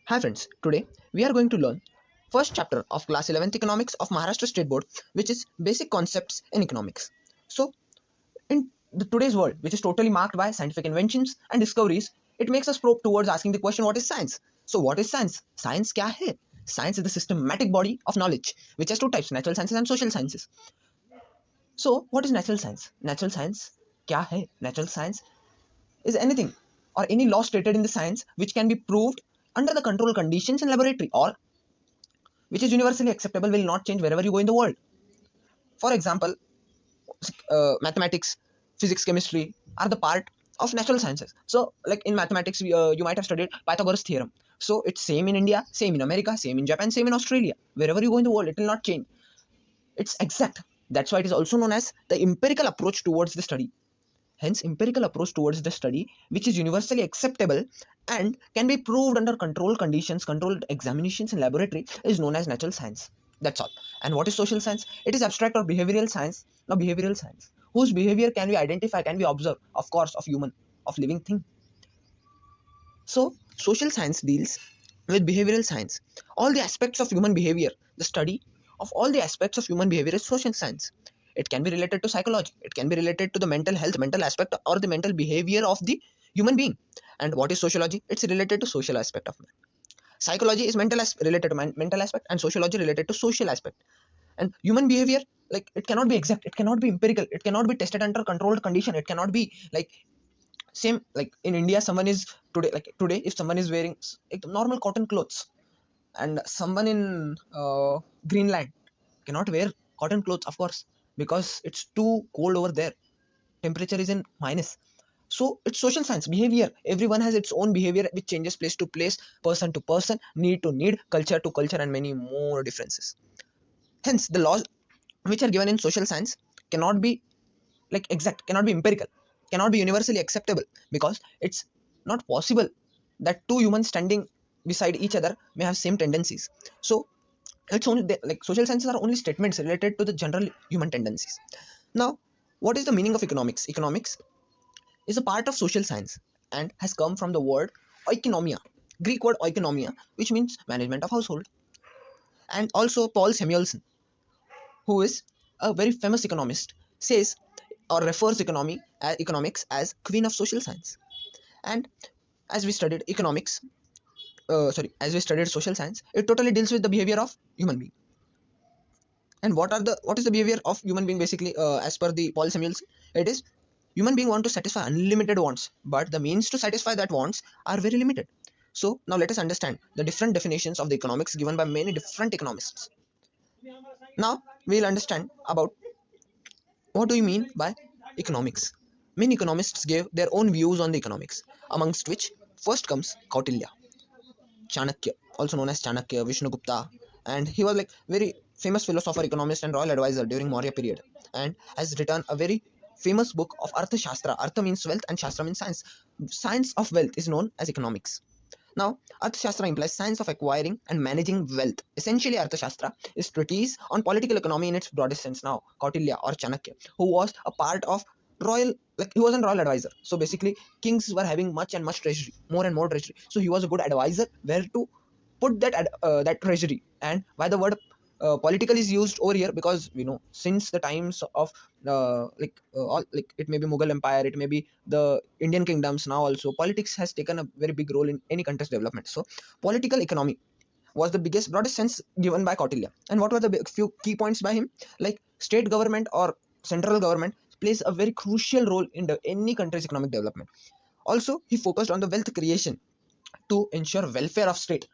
Hi friends, today we are going to learn first chapter of class 11th economics of Maharashtra State Board, which is basic concepts in economics. So in today's world, which is totally marked by scientific inventions and discoveries, it makes us probe towards asking the question, what is science? So what is science? Science क्या है? Science is the systematic body of knowledge, which has two types, natural sciences and social sciences. So what is natural science? Natural science क्या है? Natural science is anything or any law stated in the science which can be proved under the controlled conditions in laboratory or which is universally acceptable will not change wherever you go in the world. For example, mathematics, physics, chemistry are the part of natural sciences. So, like in mathematics, you might have studied Pythagoras theorem. So it's same in India, same in America, same in Japan, same in Australia. Wherever you go in the world, it will not change. It's exact. That's why it is also known as the empirical approach towards the study. Hence, empirical approach towards the study, which is universally acceptable and can be proved under controlled conditions, controlled examinations in laboratory, is known as natural science. That's all. And what is social science? It is abstract or behavioral science. Now, behavioral science, whose behavior can we identify, can we observe, of course, of human, of living thing. So, social science deals with behavioral science. All the aspects of human behavior, the study of all the aspects of human behavior is social science. It can be related to psychology, it can be related to the mental health, mental aspect, or the mental behavior of the human being. And what is sociology? It's related to social aspect of man. Psychology is related to mental aspect, and sociology related to social aspect. And human behavior, like it cannot be exact, it cannot be empirical, it cannot be tested under controlled condition, it cannot be like same like in India. Someone is today, like today, if someone is wearing like normal cotton clothes, and someone in Greenland cannot wear cotton clothes, of course, because it's too cold over there, temperature is in minus. So it's social science behavior. Everyone has its own behavior which changes place to place, person to person, need to need, culture to culture, and many more differences. Hence the laws which are given in social science cannot be like exact, cannot be empirical, cannot be universally acceptable, because it's not possible that two humans standing beside each other may have same tendencies. So it's only like social sciences are only statements related to the general human tendencies. Now, what is the meaning of economics? Economics is a part of social science and has come from the word oikonomia, Greek word oikonomia, which means management of household. And also Paul Samuelson, who is a very famous economist, says or refers economics as queen of social science. And as we studied economics, as we studied social science, it totally deals with the behavior of human being. And what is the behavior of human being basically? As per the Paul Samuelson, it is human being want to satisfy unlimited wants, but the means to satisfy that wants are very limited. So now let us understand the different definitions of the economics given by many different economists. Now we'll understand about what do you mean by economics. Many economists gave their own views on the economics, amongst which first comes Kautilya, Chanakya, also known as Chanakya, Vishnugupta, and he was like very famous philosopher, economist, and royal advisor during Maurya period, and has written a very famous book of Arthashastra. Artha means wealth, and Shastra means science. Science of wealth is known as economics. Now, Arthashastra implies science of acquiring and managing wealth. Essentially, Arthashastra is treatise on political economy in its broadest sense. Now, Kautilya or Chanakya, who was a part of royal, like he was a royal advisor. So basically, kings were having much and much treasury, more and more treasury. So he was a good advisor where to put that treasury. And why the word political is used over here, because we know since the times of all, like it may be Mughal Empire, it may be the Indian kingdoms, now also politics has taken a very big role in any country's development. So political economy was the biggest broadest sense given by Kautilya. And what were the few key points by him? Like state government or central government plays a very crucial role in any country's economic development. Also, he focused on the wealth creation to ensure welfare of state.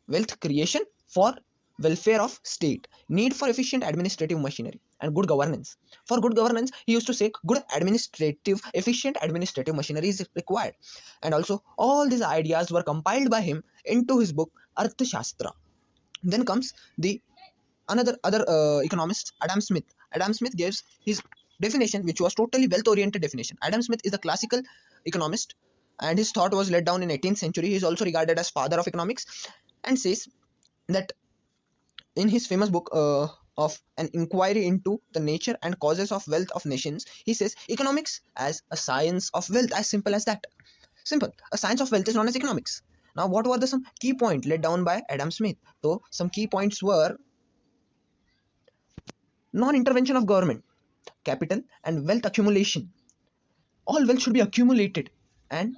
Wealth creation for welfare of state, need for efficient administrative machinery, and good governance. For good governance, he used to say good administrative efficient administrative machinery is required. And also all these ideas were compiled by him into his book Arthashastra. Then comes the another other economist, Adam Smith. Adam Smith gives his definition, which was totally wealth oriented definition. Adam Smith is a classical economist, and his thought was laid down in 18th century. He is also regarded as father of economics, and says that in his famous book of an inquiry into the nature and causes of wealth of nations, he says economics as a science of wealth, as simple as that. Simple. A science of wealth is known as economics. Now, what were the some key points laid down by Adam Smith? So, some key points were non-intervention of government, capital and wealth accumulation. All wealth should be accumulated, and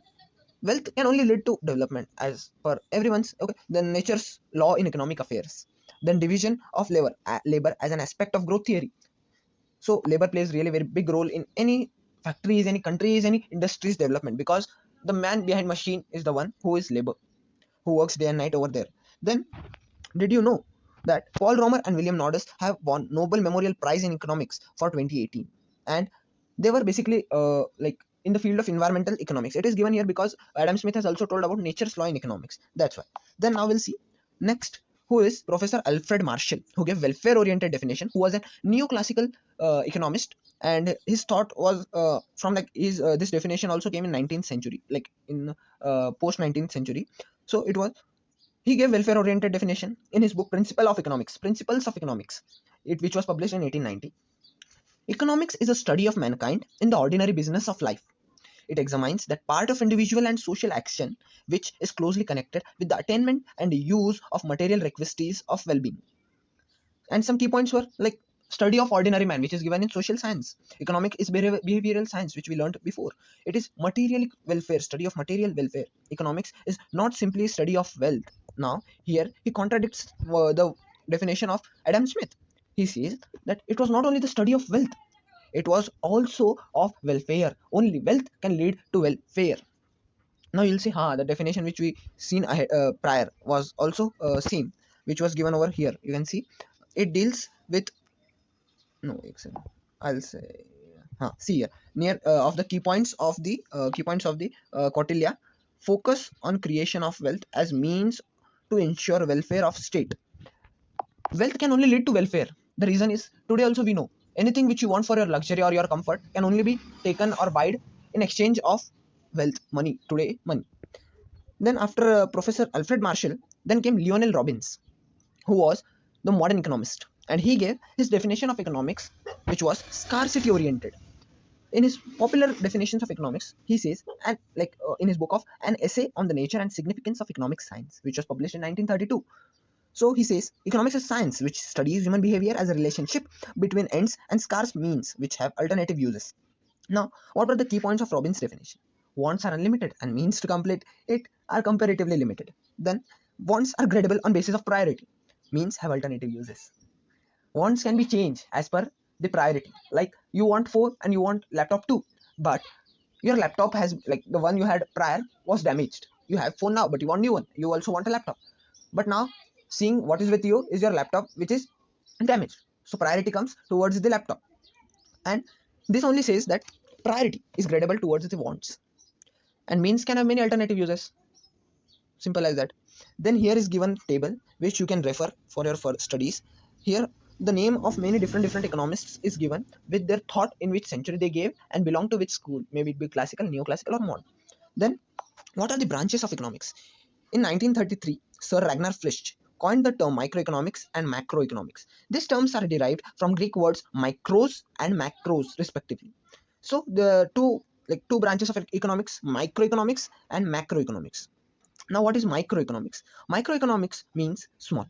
wealth can only lead to development as per everyone's. Okay, then nature's law in economic affairs. Then division of labor as an aspect of growth theory. So labor plays really very big role in any factories, any countries, any industries development, because the man behind machine is the one who is labor, who works day and night over there. Then, did you know that Paul Romer and William Nordhaus have won Nobel Memorial Prize in Economics for 2018, and they were basically like in the field of environmental economics. It is given here because Adam Smith has also told about nature's law in economics. That's why. Then now we'll see next who is Professor Alfred Marshall, who gave welfare-oriented definition, who was a neoclassical economist, and his thought was from like his this definition also came in 19th century, like in post 19th century. So it was he gave welfare oriented definition in his book Principles of Economics, which was published in 1890. Economics is a study of mankind in the ordinary business of life. It examines that part of individual and social action which is closely connected with the attainment and use of material requisites of well-being. And some key points were like study of ordinary man, which is given in social science. Economic is behavioral science, which we learned before. It is material welfare, study of material welfare. Economics is not simply study of wealth. Now here he contradicts the definition of Adam Smith. He says that it was not only the study of wealth, it was also of welfare. Only wealth can lead to welfare. Now you'll see the definition which we seen prior was also same, which was given over here. You can see it deals with no excellent. I'll say see here near of the key points of the Kautilya. Focus on creation of wealth as means to ensure welfare of state. Wealth can only lead to welfare. The reason is today also we know anything which you want for your luxury or your comfort can only be taken or buyed in exchange of wealth, money. Today money. Then after Professor Alfred Marshall, then came Lionel Robbins, who was the modern economist, and he gave his definition of economics, which was scarcity oriented. In his popular definitions of economics, he says, and like in his book of An Essay on the Nature and Significance of Economic Science, which was published in 1932. So he says economics is science which studies human behavior as a relationship between ends and scarce means which have alternative uses. Now, what were the key points of Robbins' definition? Wants are unlimited and means to complete it are comparatively limited. Then wants are gradable on basis of priority. Means have alternative uses. Wants can be changed as per the priority. Like you want phone and you want laptop too, but your laptop has like the one you had prior was damaged. You have phone now, but you want new one. You also want a laptop, but now seeing what is with you is your laptop which is damaged. So priority comes towards the laptop, and this only says that priority is gradable towards the wants, and means can have many alternative uses. Simple as that. Then here is given table which you can refer for your studies. Here the name of many different economists is given with their thought in which century they gave and belong to which school, maybe it be classical, neoclassical or modern. Then what are the branches of economics? In 1933, Sir Ragnar Flisch coined the term microeconomics and macroeconomics. These terms are derived from Greek words micros and macros respectively. So the two branches of economics, microeconomics and macroeconomics. Now what is microeconomics? Microeconomics means small.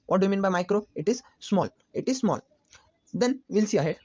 What do you mean by micro? It is small. It is small. Then we'll see ahead.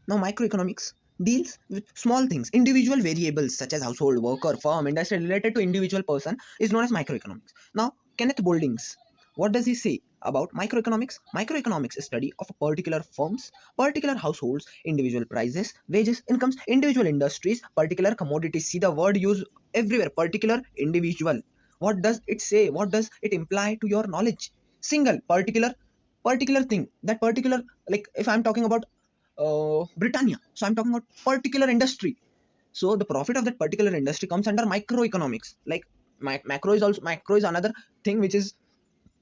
Now microeconomics deals with small things. Individual variables such as household, worker, firm, industry related to individual person is known as microeconomics. Now Kenneth Bouldings, what does he say about microeconomics? Microeconomics is study of a particular firms, particular households, individual prices, wages, incomes, individual industries, particular commodities. See the word used everywhere, particular, individual. What does it say? What does it imply to your knowledge? Single, particular thing. That particular, like if I'm talking about Britannia, so I'm talking about particular industry. So the profit of that particular industry comes under microeconomics. Like macro is another thing which is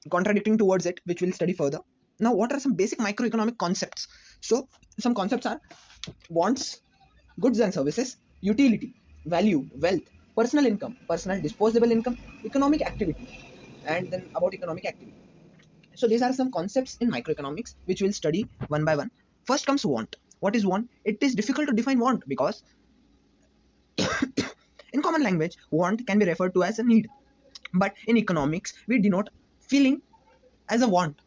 contradicting towards it, which we'll study further. Now what are some basic microeconomic concepts? So some concepts are wants, goods and services, utility, value, wealth, personal income, personal disposable income, economic activity, and then about economic activity. So these are some concepts in microeconomics which we'll study one by one. First comes want. What is want? It is difficult to define want because in common language, want can be referred to as a need. But in economics, we denote feeling as a want.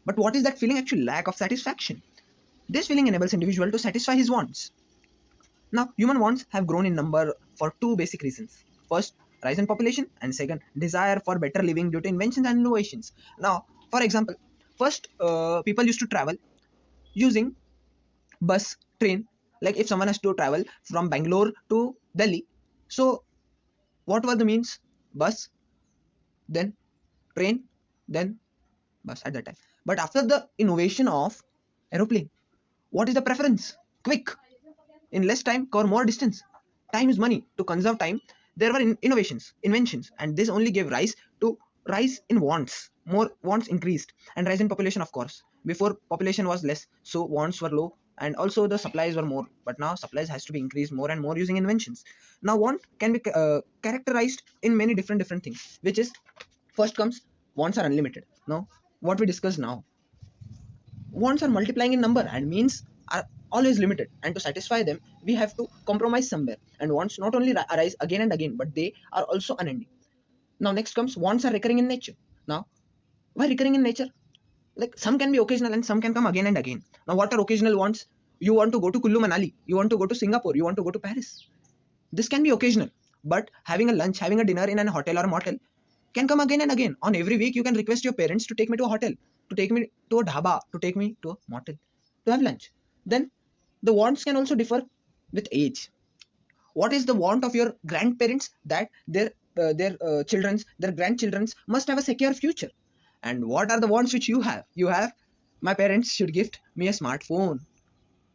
But what is that feeling? Actually, lack of satisfaction. This feeling enables individual to satisfy his wants. Now, human wants have grown in number for two basic reasons. First, rise in population, and second, desire for better living due to inventions and innovations. Now, for example, first, people used to travel using bus, train. Like if someone has to travel from Bangalore to Delhi, so what were the means? Bus, then train, then bus at that time. But after the innovation of aeroplane, what is the preference? Quick, in less time, cover more distance. Time is money. To conserve time, there were innovations, inventions, and this only gave rise to rise in wants. More wants increased, and rise in population, of course. Before, population was less, so wants were low, and also the supplies were more. But now supplies has to be increased more and more using inventions. Now want can be characterized in many different things, which is first comes wants are unlimited. Now what we discuss now, wants are multiplying in number and means are always limited, and to satisfy them we have to compromise somewhere, and wants not only arise again and again, but they are also unending. Now next comes wants are recurring in nature. Now why recurring in nature? Like some can be occasional and some can come again and again. Now what are occasional wants? You want to go to Kullu Manali, you want to go to Singapore, you want to go to Paris. This can be occasional, but having a lunch, having a dinner in an hotel or a motel can come again and again. On every week, you can request your parents to take me to a hotel, to take me to a dhaba, to take me to a motel, to have lunch. Then the wants can also differ with age. What is the want of your grandparents? That their children's, their grandchildren's must have a secure future. And what are the wants which you have? You have, my parents should gift me a smartphone.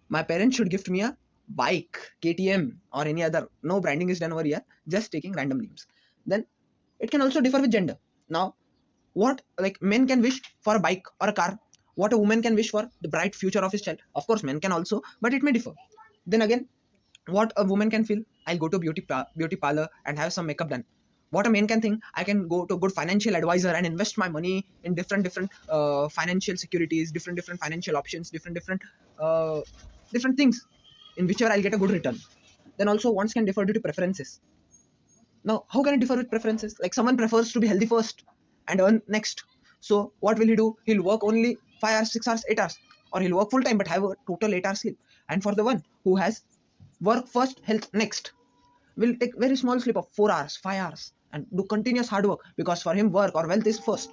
My parents should gift me a bike, KTM, or any other. No branding is done over here. Just taking random names. Then it can also differ with gender. Now, what like men can wish for a bike or a car, what a woman can wish for the bright future of his child. Of course, men can also, but it may differ. Then again, what a woman can feel, I'll go to beauty parlor and have some makeup done. What a man can think, I can go to a good financial advisor and invest my money in different financial securities, different financial options, uh, different things in which I'll get a good return. Then also wants can differ due to preferences. Now, how can it differ with preferences? Like someone prefers to be healthy first and earn next. So what will he do? He'll work only 5 hours, 6 hours, 8 hours, or he'll work full time but have a total 8 hours sleep. And for the one who has work first, health next, will take very small sleep of 4 hours, 5 hours, and do continuous hard work, because for him work or wealth is first.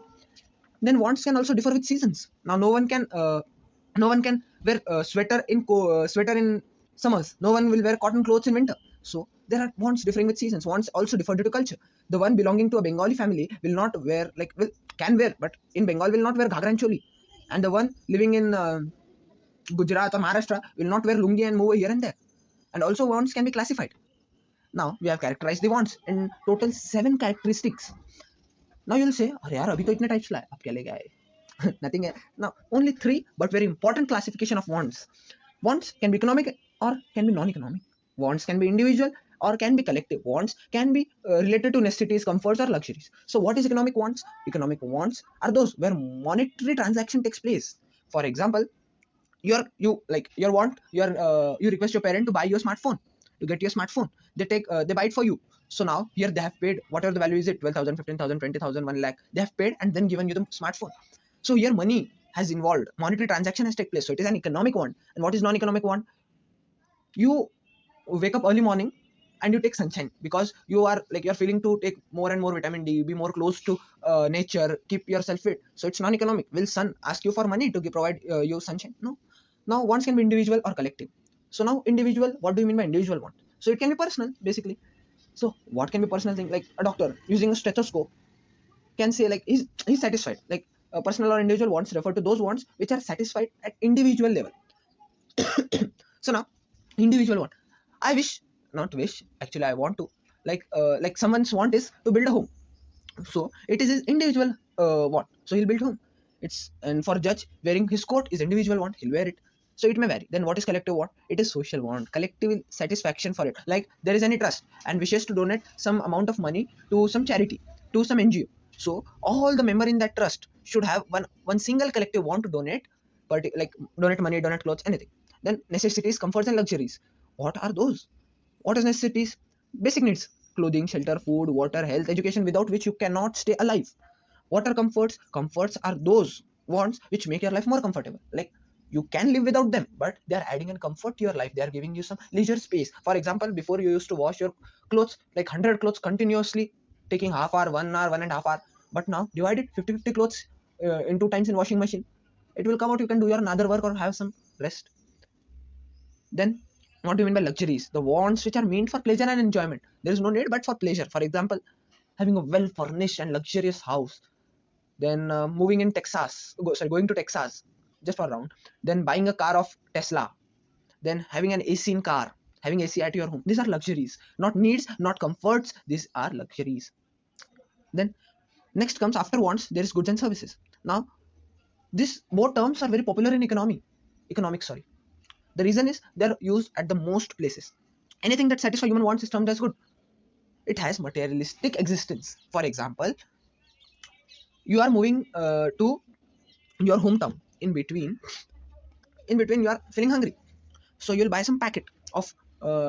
Then wants can also differ with seasons. Now no one can wear sweater in summers. No one will wear cotton clothes in winter. So there are wants differing with seasons. Wants also differ due to culture. The one belonging to a Bengali family will not wear, can wear, but in Bengal will not wear ghagra and choli, and the one living in Gujarat or Maharashtra will not wear lungi and move here and there. And also wants can be classified. Now we have characterized the wants in total 7 characteristics. Now you'll say, अरे यार अभी तो इतने types लाए, आप क्या लेके आए? Nothing. Now only 3, but very important classification of wants. Wants can be economic or can be non-economic. Wants can be individual or can be collective. Wants can be related to necessities, comforts, or luxuries. So what is economic wants? Economic wants are those where monetary transaction takes place. For example, you request your parent to buy your smartphone, to get your smartphone. They buy it for you. So now here they have paid whatever the value is, it 12,000, 15,000, 20,000, 1 lakh. They have paid and then given you the smartphone. So here money has involved, monetary transaction has taken place. So it is an economic one. And what is non-economic one? You wake up early morning and you take sunshine because you're feeling to take more and more vitamin D, be more close to nature, keep yourself fit. So it's non-economic. Will sun ask you for money to provide you sunshine? No. Now wants can be individual or collective. So now individual, what do you mean by individual want? So it can be personal basically. So what can be personal thing? Like a doctor using a stethoscope can say like he's satisfied. Like personal or individual wants refer to those wants which are satisfied at individual level. So now individual want, I wish, not wish, actually I want to, like someone's want is to build a home. So it is his individual want, so he'll build home. And for judge, wearing his coat is individual want, he'll wear it. So it may vary. Then what is collective want? It is social want, collective satisfaction for it. Like there is any trust and wishes to donate some amount of money to some charity, to some NGO. So all the member in that trust should have one single collective want to donate, like donate money, donate clothes, anything. Then necessities, comforts, and luxuries. What are those? What is necessities? Basic needs. clothing, shelter, food, water, health, education, without which you cannot stay alive. What are comforts? Comforts are those wants which make your life more comfortable. Like you can live without them, but they are adding in comfort to your life. They are giving you some leisure space. For example, before you used to wash your clothes like 100 clothes continuously, taking half hour, 1 hour, 1.5 hour. But now divide it 50-50 clothes in 2 times in washing machine. It will come out. You can do your another work or have some rest. Then what do you mean by luxuries? The wants which are meant for pleasure and enjoyment. There is no need but for pleasure. For example, having a well furnished and luxurious house, then moving in Texas, going to Texas just for a round, then buying a car of Tesla, then having an AC in car, having AC at your home. These are luxuries, not needs, not comforts. These are luxuries. Then next comes after wants, there is goods and services. Now, these both terms are very popular in economics. Sorry, the reason is they're used at the most places. Anything that satisfies human wants is termed as good. It has materialistic existence. For example, you are moving to your hometown. In between you are feeling hungry, so you'll buy some packet of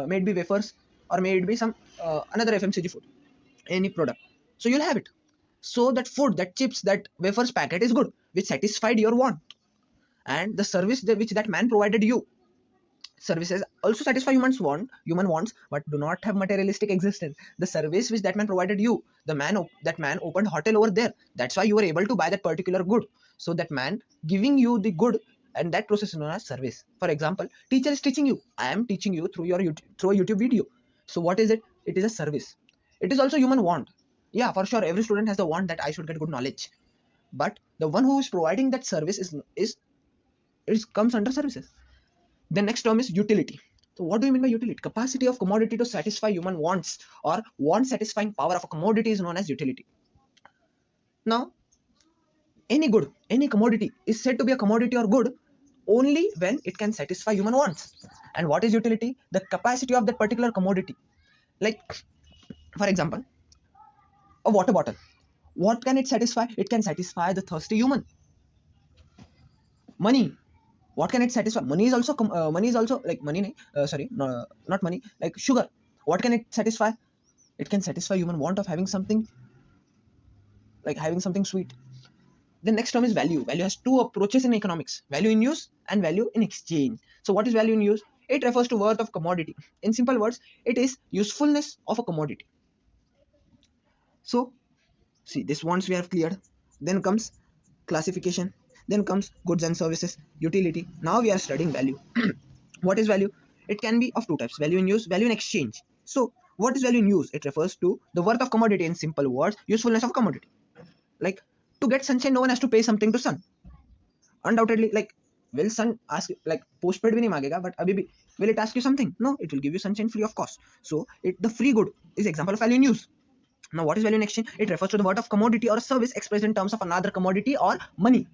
maybe wafers, or maybe some another FMCG food, any product. So you'll have it. So that food, that chips, that wafers packet is good, which satisfied your want. And the service which that man provided you, services also satisfy human wants, but do not have materialistic existence. The service which that man provided you, that man opened hotel over there, that's why you were able to buy that particular good. So that man giving you the good, and that process is known as service. For example, teacher is teaching you, I am teaching you through through a YouTube video. So what is it? It is a service. It is also human want. Yeah, for sure, every student has the want that I should get good knowledge, but the one who is providing that service is comes under services. The next term is utility. So what do you mean by utility? Capacity of commodity to satisfy human wants, or want satisfying power of a commodity is known as utility. Now, any good, any commodity is said to be a commodity or good only when it can satisfy human wants. And what is utility? The capacity of that particular commodity. Like, for example, a water bottle. What can it satisfy? It can satisfy the thirsty human. Money. What can it satisfy? Money is also like money. Sorry, no, not money. Like sugar. What can it satisfy? It can satisfy human want of having something, like having something sweet. The next term is value. Value has two approaches in economics: value in use and value in exchange. So what is value in use? It refers to worth of commodity. In simple words, it is usefulness of a commodity. So see, this once we have cleared. Then comes classification. Then comes goods and services, utility. Now we are studying value. What is value? It can be of two types: value in use, value in exchange. So what is value in use? It refers to the worth of commodity. In simple words, usefulness of commodity. Like, to get sunshine, no one has to pay something to sun. Undoubtedly, like, will sun ask, like, postpaid bhi nahi magega, but abhi bhi, will it ask you something? No, it will give you sunshine free of cost. So the free good is example of value in use. Now what is value in exchange? It refers to the worth of commodity or service expressed in terms of another commodity or money.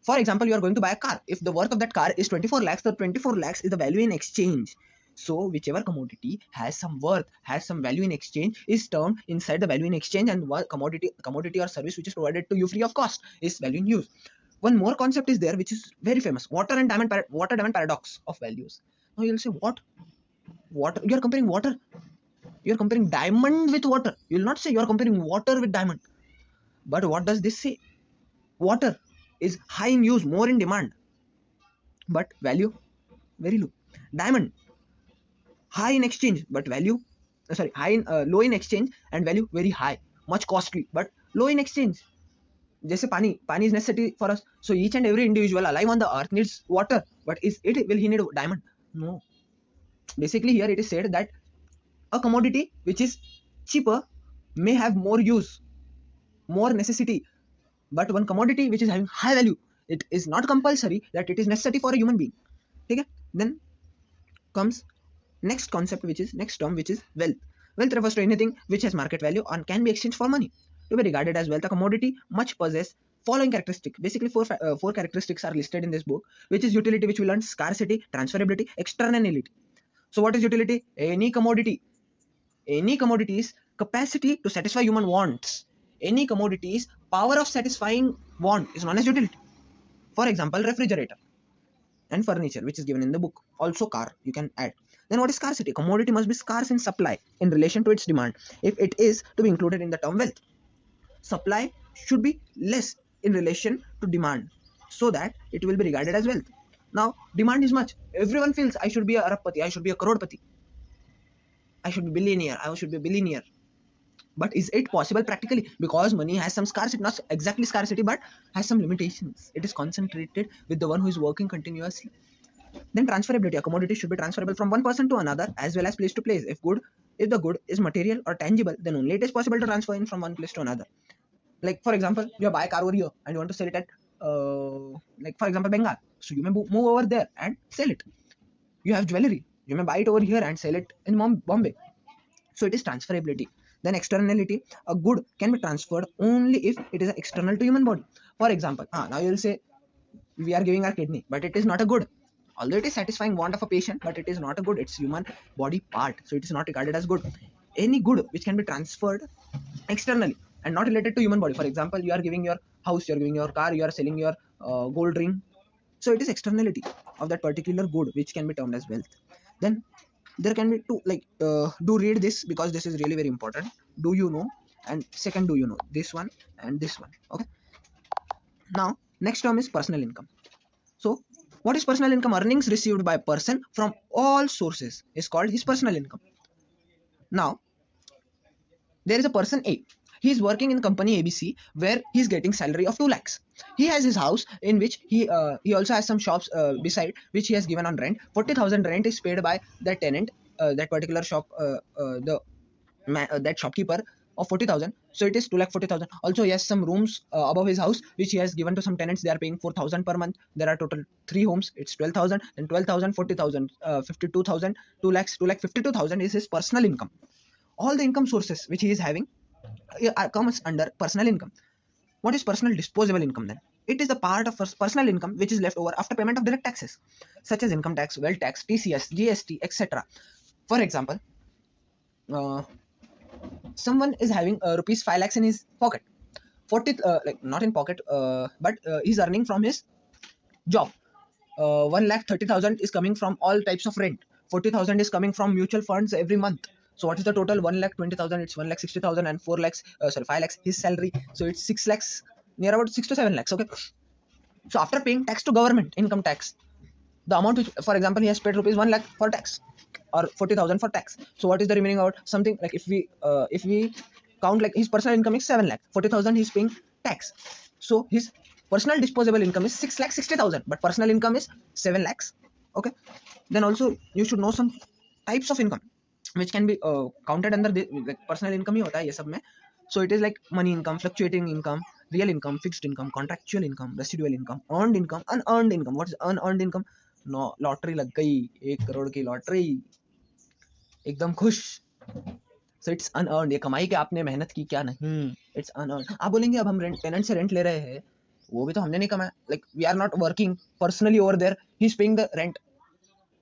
For example, you are going to buy a car. If the worth of that car is 24 lakhs, the 24 lakhs is the value in exchange. So whichever commodity has some worth, has some value in exchange, is termed inside the value in exchange, and what commodity or service which is provided to you free of cost is value in use. One more concept is there which is very famous: water diamond paradox of values. Now you'll say, what? Water? You are comparing water? You are comparing diamond with water. You will not say you are comparing water with diamond. But what does this say? Water is high in use, more in demand, but value very low. Diamond, high in exchange, but value low in exchange and value very high, much costly but low in exchange. जैसे पानी is necessity for us, so each and every individual alive on the earth needs water, but will he need diamond? No. Basically here it is said that a commodity which is cheaper may have more use, more necessity, but one commodity which is having high value, it is not compulsory that it is necessary for a human being. Okay? Then comes next term, which is wealth. Wealth refers to anything which has market value and can be exchanged for money. To be regarded as wealth, a commodity much possess following characteristic. Basically four characteristics are listed in this book, which is utility, which we learned: scarcity, transferability, externality. So what is utility? Any commodity's capacity to satisfy human wants, any commodity's power of satisfying want is known as utility. For example, refrigerator and furniture, which is given in the book. Also car, you can add. Then what is scarcity? Commodity must be scarce in supply in relation to its demand if it is to be included in the term wealth. Supply should be less in relation to demand so that it will be regarded as wealth. Now demand is much. Everyone feels I should be a arabpati, I should be a crorepati, I should be billionaire, I should be a billionaire. But is it possible practically? Because money has some scarcity, not exactly scarcity, but has some limitations. It is concentrated with the one who is working continuously. Then transferability. A commodity should be transferable from one person to another as well as place to place. If the good is material or tangible, then only it is possible to transfer in from one place to another. Like for example, you buy a car over here and you want to sell it at like for example Bengal. So you may move over there and sell it. You have jewelry. You may buy it over here and sell it in Bombay. So it is transferability. Then externality. A good can be transferred only if it is external to human body. For example, now you will say we are giving our kidney, but it is not a good. Although it is satisfying want of a patient, but it is not a good. It's human body part, so it is not regarded as good. Any good which can be transferred externally and not related to human body. For example, you are giving your house, you are giving your car, you are selling your gold ring. So it is externality of that particular good which can be termed as wealth. Then there can be two, like do read this because this is really very important. Do you know? And second, do you know? This one and this one. Okay. Now next term is personal income. So what is personal income? Earnings received by a person from all sources is called his personal income. Now there is a person A. He is working in company ABC where he is getting salary of 2 lakhs. He has his house in which he also has some shops beside which he has given on rent. 40,000 rent is paid by that tenant, that particular shop, that shopkeeper of 40,000. So it is 2,40,000. Also he has some rooms above his house which he has given to some tenants. They are paying 4,000 per month. There are total 3 homes. It's 12,000. Then 12,000, 40,000, 52,000, 2 lakhs, 2,52,000 is his personal income. All the income sources which he is having comes under personal income. What is personal disposable income then? It is the part of personal income which is left over after payment of direct taxes such as income tax, wealth tax, TCS, GST, etc. For example, someone is having rupees 5 lakhs in his pocket. 40 like not in pocket, but he's earning from his job. 1,30,000 is coming from all types of rent. 40,000 is coming from mutual funds every month. So what is the total? 1,20,000. It's 1,60,000 and 4 lakhs. 5 lakhs his salary. So it's 6 lakhs, near about 6 to 7 lakhs. Okay. So after paying tax to government, income tax, the amount which, for example, he has paid rupees 1 lakh for tax or 40,000 for tax. So what is the remaining out? Something like if we count like his personal income is 7 lakh, 40,000 he's paying tax. So his personal disposable income is 6 lakh 60,000, but personal income is 7 lakhs. Okay. Then also you should know some types of income which can be counted under the like personal income ही होता है ये सब में. So it is like money income, fluctuating income, real income, fixed income, contractual income, residual income, earned income, unearned income. What is unearned income? No, lottery लग गई, 1 करोड़ की lottery, एकदम खुश. So it's unearned. ये कमाई के आपने मेहनत की क्या नहीं. It's unearned. आप बोलेंगे अब हम टेनेंट से रेंट ले रहे हैं, वो भी तो हमने नहीं कमाया. Like we are not working personally over there. He's paying the rent.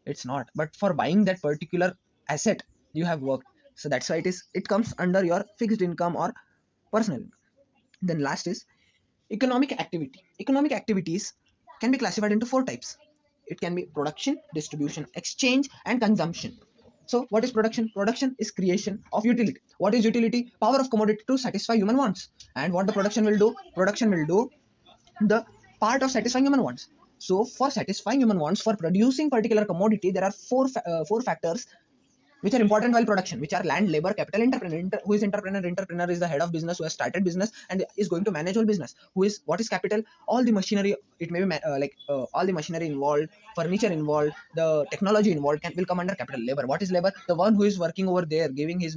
It's not. But for buying that particular asset, you have worked. So that's why it comes under your fixed income or personal income. Then last is economic activity. Economic activities can be classified into 4 types. It can be production, distribution, exchange, and consumption. So what is production? Production is creation of utility. What is utility? Power of commodity to satisfy human wants. And what the production will do? Production will do the part of satisfying human wants. So for satisfying human wants, for producing particular commodity, there are four factors which are important while production, which are land, labor, capital, entrepreneur. Who is entrepreneur? Entrepreneur is the head of business who has started business and is going to manage all business. What is capital? All the machinery. It may be all the machinery involved, furniture involved, the technology involved will come under capital. Labor. What is labor? The one who is working over there, giving his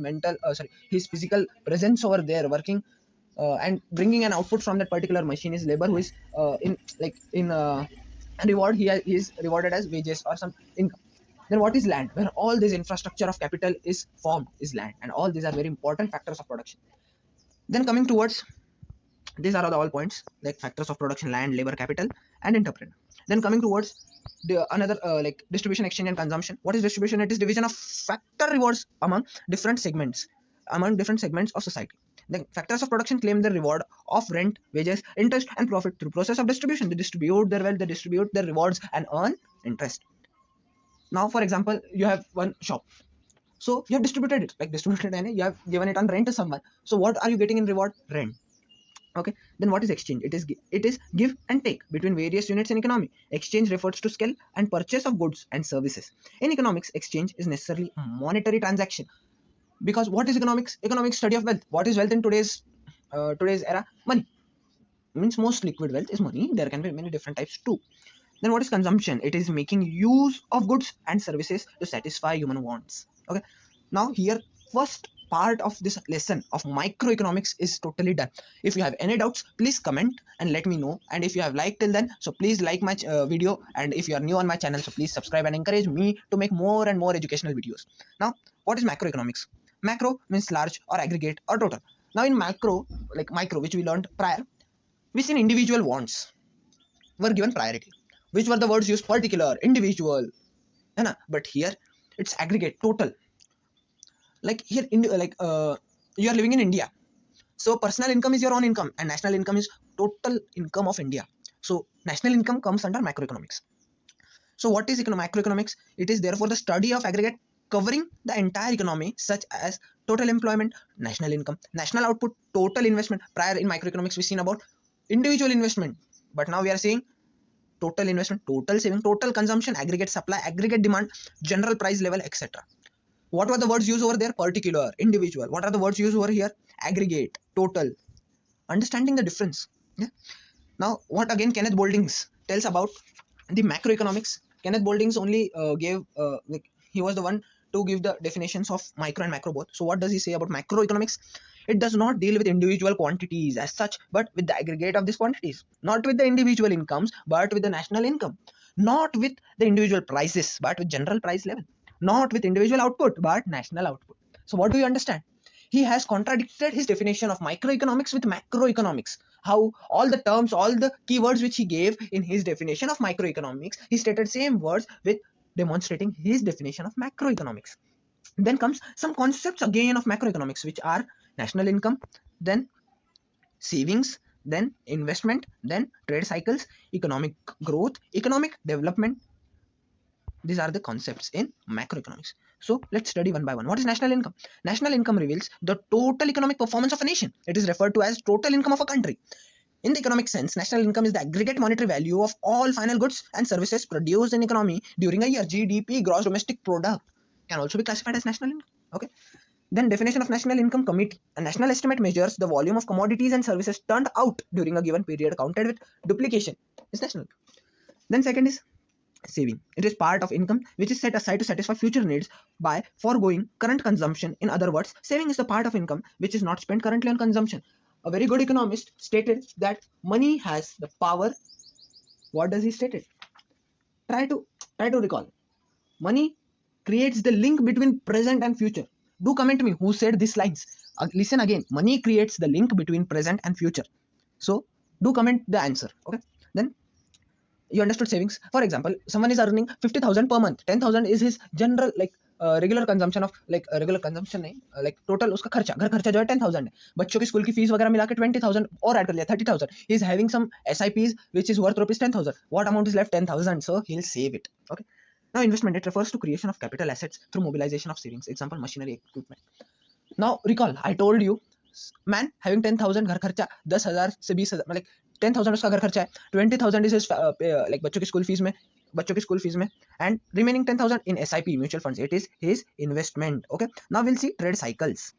his physical presence over there, working and bringing an output from that particular machine is labor. Who is in reward? He is rewarded as wages or some income. Then what is land? Where all this infrastructure of capital is formed is land, and all these are very important factors of production. Then coming towards, these are all points like factors of production: land, labor, capital, and entrepreneur. Then coming towards the another like distribution, exchange, and consumption. What is distribution? It is division of factor rewards among different segments of society. The factors of production claim the reward of rent, wages, interest, and profit through process of distribution. They distribute their wealth, they distribute their rewards, and earn interest. Now for example, you have one shop, so you have distributed it, like distributed and you have given it on rent to someone. So what are you getting in reward? Rent. Okay, then what is exchange? It is give and take between various units in economy. Exchange refers to sale and purchase of goods and services. In economics, exchange is necessarily a monetary transaction, because what is economics? Economics study of wealth. What is wealth in today's era? Money. Means most liquid wealth is money. There can be many different types too. Then what is consumption? It is making use of goods and services to satisfy human wants. Okay, now here first part of this lesson of microeconomics is totally done. If you have any doubts, please comment and let me know. And if you have liked till then, so please like my video. And if you are new on my channel, so please subscribe and encourage me to make more and more educational videos. Now, what is macroeconomics? Macro means large or aggregate or total. Now in macro, like micro, which we learned prior, we seen individual wants were given priority. Which were the words used? Particular, individual, है ना? But here it's aggregate, total. Like here, you are living in India, so personal income is your own income, and national income is total income of India. So national income comes under macroeconomics. So what is macroeconomics? It is therefore the study of aggregate covering the entire economy, such as total employment, national income, national output, total investment. Prior in microeconomics, we seen about individual investment, but now we are seeing total investment, total saving, total consumption, aggregate supply, aggregate demand, general price level, etc. What were the words used over there? Particular, individual. What are the words used over here? Aggregate, total. Understanding the difference. Yeah. Now, what again Kenneth Bouldings tells about the macroeconomics? Kenneth Bouldings only gave, he was the one to give the definitions of micro and macro both. So what does he say about macroeconomics? It does not deal with individual quantities as such, but with the aggregate of these quantities. Not with the individual incomes, but with the national income. Not with the individual prices, but with general price level. Not with individual output, but national output. So what do you understand? He has contradicted his definition of microeconomics with macroeconomics. How all the terms, all the keywords which he gave in his definition of microeconomics, he stated same words with demonstrating his definition of macroeconomics. Then comes some concepts again of macroeconomics, which are national income, then savings, then investment, then trade cycles, economic growth, economic development. These are the concepts in macroeconomics. So let's study one by one. What is national income? National income reveals the total economic performance of a nation. It is referred to as total income of a country. In the economic sense, national income is the aggregate monetary value of all final goods and services produced in economy during a year. GDP, gross domestic product, can also be classified as national income. Okay. Then definition of national income committee. A national estimate measures the volume of commodities and services turned out during a given period counted with duplication. Is national. Then second is saving. It is part of income which is set aside to satisfy future needs by foregoing current consumption. In other words, saving is the part of income which is not spent currently on consumption. A very good economist stated that money has the power. What does he stated? Try to recall. Money creates the link between present and future. Do comment me who said these lines. Listen again. Money creates the link between present and future. So do comment the answer. Okay. Then you understood savings. For example, someone is earning 50,000 per month. 10,000 is his general regular consumption of regular consumption नहीं total उसका खर्चा घर खर्चा जो है 10,000 है. बच्चों की स्कूल की फीस वगैरह मिला के 20,000 और ऐड कर लिया 30,000. He is having some SIPs which is worth rupees 10,000. What amount is left? 10,000. So he'll save it. Okay. Now investment, it refers to creation of capital assets through mobilization of savings. Example, machinery, equipment. Now recall, I told you, man having 10,000 घर खर्चा 10,000 से 20,000 मतलब 10,000 उसका घर खर्चा है. 20,000 is his like बच्चों की स्कूल फीस में and remaining 10,000 in SIP mutual funds. It is his investment. Okay. Now we'll see trade cycles.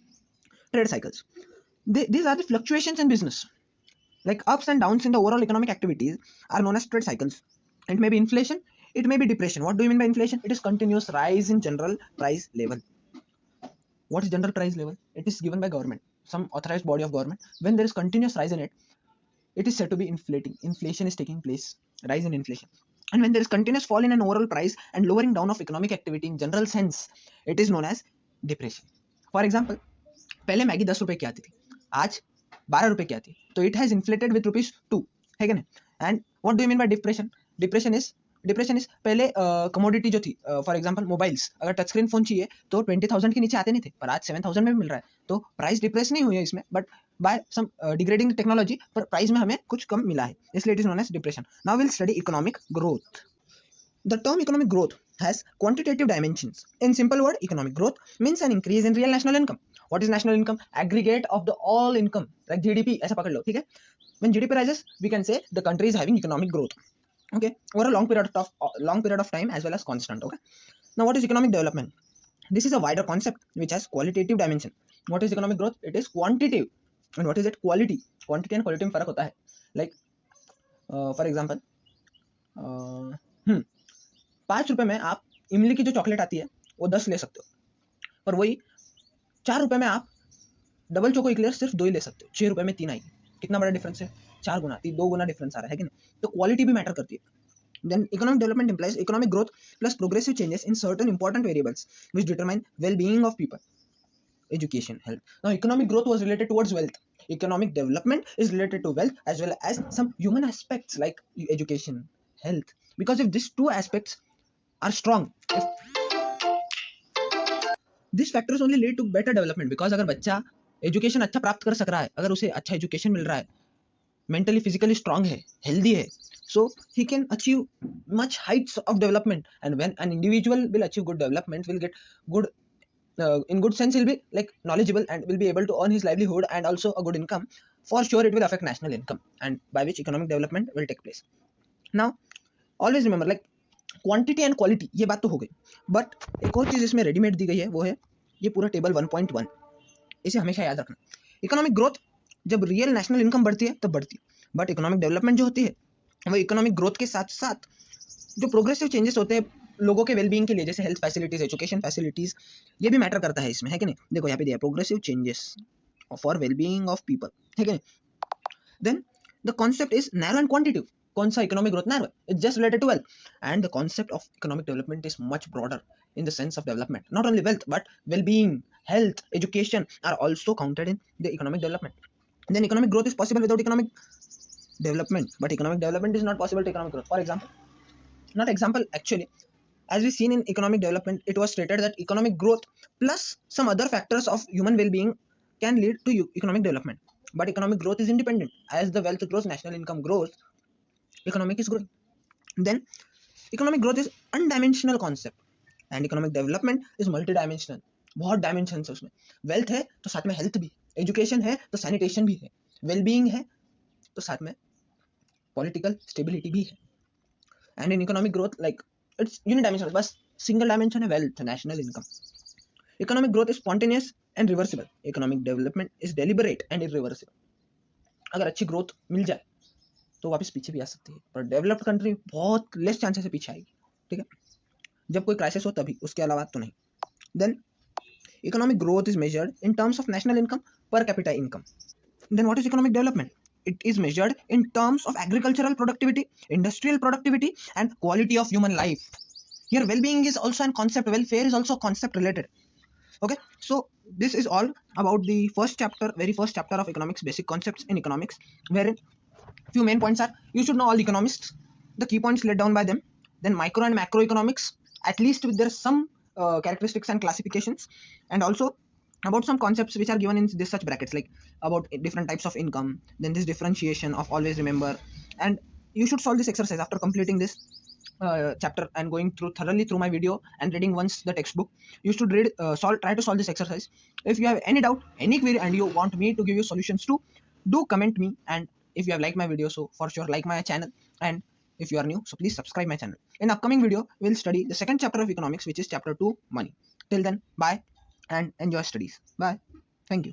These are the fluctuations in business, like ups and downs in the overall economic activities are known as trade cycles. It may be inflation, it may be depression. What do you mean by inflation? It is continuous rise in general price level. What is general price level? It is given by government, some authorized body of government. When there is continuous rise in it, it is said to be inflating. Inflation is taking place, rise in inflation. And when there is continuous fall in an overall price and lowering down of economic activity in general sense, it is known as depression. For example, पहले Maggi 10 रुपए की आती थी, आज 12 रुपए की आती है, तो it has inflated with ₹2 है क्या नहीं. And what do you mean by depression? Depression is पहले कमोडिटी जो थी, फॉर एग्जांपल मोबाइल्स, अगर टच स्क्रीन फोन चाहिए तो 20,000 के नीचे आते नहीं थे, पर आज 7,000 में भी मिल रहा है. तो प्राइस डिप्रेस नहीं हुई है इसमें, but by some degrading technology पर प्राइस में हमें कुछ कम मिला है, इसलिए it is known as depression. Now will study economic growth. The term economic growth has quantitative dimensions. In simple word, economic growth means an increase in real national income. What is national income? Aggregate of the all income, like GDP ऐसा पकड़ लो, ठीक है? When GDP rises, we can say the country is having economic growth. Okay, over a long period of time as well as constant. Okay. Now, what is economic development? This is a wider concept which has qualitative dimension. What is economic growth? It is quantitative. And what is it? Quality. Quantity and quality में फर्क होता है. Like, for example, 5 रुपए में आप इमली की जो चॉकलेट आती है वो 10 ले सकते हो, पर वही 4 रुपए में आप डबल चोको इक्लेयर सिर्फ 2 ही ले सकते हो. 6 रुपए में 3 आएगी. कितना बड़ा डिफरेंस है? 4 गुना, 2 गुना डिफरेंस आ रहा है कि नहीं? तो क्वालिटी भी मैटर करती है. Then economic development implies economic growth plus progressive changes in certain important variables which determine well-being of people. Education, health. Now, economic growth was related towards wealth. Economic development is related to wealth as well as some human aspects like education, health. Because if these two aspects are strong, these factors only lead to better development. Because अगर बच्चा education अच्छा प्राप्त कर सक रहा है, अगर उसे अच्छा एजुकेशन मिल रहा है, mentally physically strong है, healthy है, so he can achieve much heights of development. And when an individual will achieve good development, will get good in good sense, he'll be like knowledgeable and will be able to earn his livelihood and also a good income. For sure it will affect national income, and by which economic development will take place. Now always remember, like quantity and quality, ये बात तो हो गई, but एक और चीज इसमें readymade दी गई है, वो है ये पूरा टेबल 1.1. इसे हमेशा याद रखना. इकोनॉमिक ग्रोथ जब रियल नेशनल इनकम बढ़ती है तब बढ़ती है, बट इकोनॉमिक डेवलपमेंट जो होती है वो इकोनॉमिक ग्रोथ के साथ साथ जो प्रोग्रेसिव चेंजेस होते हैं लोगों के वेलबींग के लिए, जैसे हेल्थ फैसिलिटीज, एजुकेशन फैसिलिटीज, ये भी मैटर करता है इसमें, है कि नहीं? देखो यहाँ पे दिया progressive changes for wellbeing of people, है कि नहीं? Then the concept is narrow and quantitative. कौन सा economic growth? Narrow, it's just related to wealth. And the concept of economic development is much broader in the sense of development. Not only wealth, but well-being, health, education are also counted in the economic development. Then economic growth is possible without economic development, but economic development is not possible to economic growth. For example, not example actually, as we seen in economic development, it was stated that economic growth plus some other factors of human well-being can lead to economic development. But economic growth is independent. As the wealth grows, national income grows, economic is growing. Then economic growth is undimensional concept and economic development is multidimensional. बहुत dimension है उसमें. Wealth है तो साथ में health भी, education है तो सैनिटेशन भी है, वेलबींग है तो साथ में पॉलिटिकल स्टेबिलिटी भी है. And in economic growth like it's unidimensional, बस सिंगल डायमेंशन है wealth, national income. Economic growth is spontaneous and reversible. Economic development is deliberate and irreversible. अगर अच्छी ग्रोथ मिल जाए तो वापस पीछे भी आ सकती है, पर डेवलप्ड कंट्री बहुत लेस चांसेस से पीछे आएगी, ठीक है? जब कोई क्राइसिस हो तभी, उसके अलावा तो नहीं. Then economic growth is measured in terms of national income per capita income. Then what is economic development? It is measured in terms of agricultural productivity, industrial productivity, and quality of human life. Here well-being is also a concept, welfare is also concept related. Okay, so this is all about the very first chapter of economics, basic concepts in economics, wherein few main points are, you should know all economists, the key points laid down by them. Then micro and macroeconomics, at least with their some characteristics and classifications, and also about some concepts which are given in this such brackets, like about different types of income, then this differentiation of always remember. And you should solve this exercise after completing this chapter and going thoroughly through my video and reading once the textbook. You should try to solve this exercise. If you have any doubt, any query, and you want me to give you solutions to, do comment me. And if you have liked my video, so for sure like my channel, and if you are new, so please subscribe my channel. In upcoming video, we'll study the second chapter of economics, which is chapter 2, money. Till then, bye and enjoy studies. Bye. Thank you.